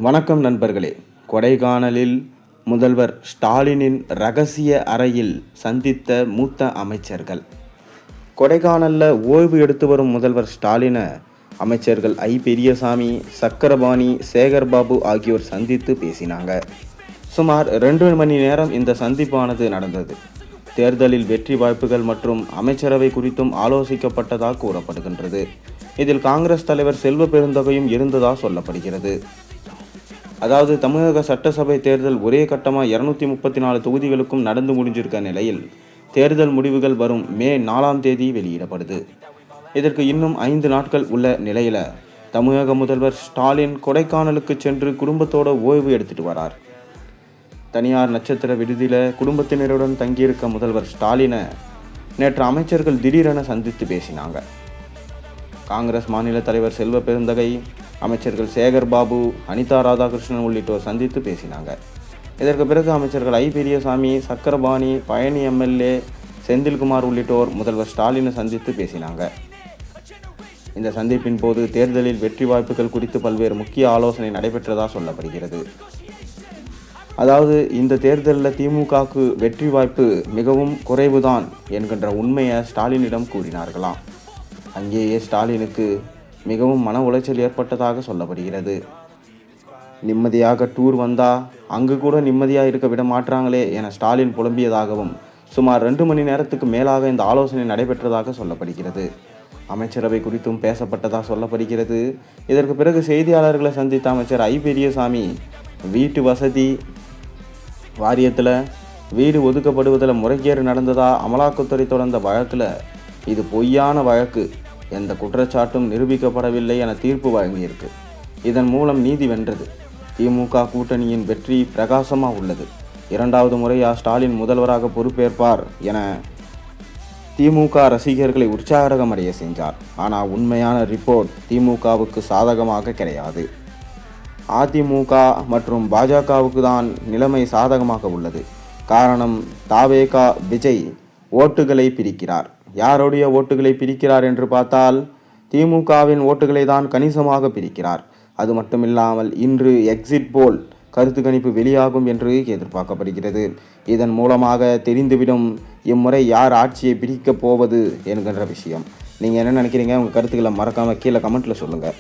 வணக்கம் நண்பர்களே. கொடைக்கானலில் முதல்வர் ஸ்டாலினின் ரகசிய அறையில் சந்தித்த மூத்த அமைச்சர்கள். கொடைக்கானலில் ஓய்வு எடுத்து வரும் முதல்வர் ஸ்டாலினை அமைச்சர்கள் பெரியசாமி, சக்கரபாணி, சேகர்பாபு ஆகியோர் சந்தித்து பேசினாங்க. சுமார் 2 மணி நேரம் இந்த சந்திப்பானது நடந்தது. தேர்தலில் வெற்றி வாய்ப்புகள் மற்றும் அமைச்சரவை குறித்தும் ஆலோசிக்கப்பட்டதாக கூறப்படுகின்றது. இதில் காங்கிரஸ் தலைவர் செல்வ பெருந்தகையும் இருந்ததாக சொல்லப்படுகிறது. அதாவது தமிழக சட்டசபை தேர்தல் ஒரே கட்டமாக 234 தொகுதிகளுக்கும் நடந்து முடிஞ்சிருக்க நிலையில் தேர்தல் முடிவுகள் வரும் மே 4 வெளியிடப்படுது. இதற்கு இன்னும் 5 நாட்கள் உள்ள நிலையில் தமிழக முதல்வர் ஸ்டாலின் கொடைக்கானலுக்கு சென்று குடும்பத்தோட ஓய்வு எடுத்துட்டு வரார். தனியார் நட்சத்திர விடுதியில் குடும்பத்தினருடன் தங்கியிருக்க முதல்வர் ஸ்டாலினை நேற்று அமைச்சர்கள் திடீரென சந்தித்து பேசினாங்க. காங்கிரஸ் மாநில தலைவர் செல்வ பெருந்தகை, அமைச்சர்கள் சேகர்பாபு, அனிதா ராதாகிருஷ்ணன் உள்ளிட்டோர் சந்தித்து பேசினாங்க. இதற்கு பிறகு அமைச்சர்கள் பெரியசாமி, சக்கரபாணி, பழனி எம்எல்ஏ, செந்தில்குமார் உள்ளிட்டோர் முதல்வர் ஸ்டாலினை சந்தித்து பேசினாங்க. இந்த சந்திப்பின் போது தேர்தலில் வெற்றி வாய்ப்புகள் குறித்து பல்வேறு முக்கிய ஆலோசனை நடைபெற்றதாக சொல்லப்படுகிறது. அதாவது இந்த தேர்தலில் திமுகவுக்கு வெற்றி வாய்ப்பு மிகவும் குறைவுதான் என்கின்ற உண்மையை ஸ்டாலினிடம் கூறினார்களாம். அங்கேயே ஸ்டாலினுக்கு மிகவும் மன உளைச்சல் ஏற்பட்டதாக சொல்லப்படுகிறது. நிம்மதியாக டூர் வந்தால் அங்கு கூட நிம்மதியாக இருக்க விட மாட்டாங்களே என ஸ்டாலின் புலம்பியதாகவும் சுமார் 2 மணி நேரத்துக்கு மேலாக இந்த ஆலோசனை நடைபெற்றதாக சொல்லப்படுகிறது. அமைச்சரவை குறித்தும் பேசப்பட்டதாக சொல்லப்படுகிறது. இதற்கு பிறகு செய்தியாளர்களை சந்தித்த அமைச்சர் பெரியசாமி, வீட்டு வசதி வாரியத்தில் வீடு ஒதுக்கப்படுவதில் முறைகேடு நடந்ததா அமலாக்கத்துறை தொடர்ந்த வழக்கில் இது பொய்யான வழக்கு, எந்த குற்றச்சாட்டும் நிரூபிக்கப்படவில்லை என தீர்ப்பு வழங்கியிருக்கு. இதன் மூலம் நீதி வென்றது. திமுக கூட்டணியின் வெற்றி பிரகாசமாக உள்ளது. 2வது முறையாக ஸ்டாலின் முதல்வராக பொறுப்பேற்பார் என திமுக ரசிகர்களை உற்சாகமடைய செஞ்சார். ஆனால் உண்மையான ரிப்போர்ட் திமுகவுக்கு சாதகமாக கிடையாது. அதிமுக மற்றும் பாஜகவுக்கு தான் நிலைமை சாதகமாக உள்ளது. காரணம், தாவேகா விஜய் ஓட்டுகளை பிரிக்கிறார். யாருடைய ஓட்டுகளை பிரிக்கிறார் என்று பார்த்தால் திமுகவின் ஓட்டுகளை தான் கணிசமாக பிரிக்கிறார். அது மட்டுமில்லாமல் இன்று எக்ஸிட் போல் கருத்து கணிப்பு வெளியாகும் என்று எதிர்பார்க்கப்படுகிறது. இதன் மூலமாக தெரிந்துவிடும் இம்முறை யார் ஆட்சியை பிரிக்கப் போவது என்கின்ற விஷயம். நீங்கள் என்ன நினைக்கிறீங்க? உங்கள் கருத்துக்களை மறக்காமல் கீழே கமெண்ட்டில் சொல்லுங்கள்.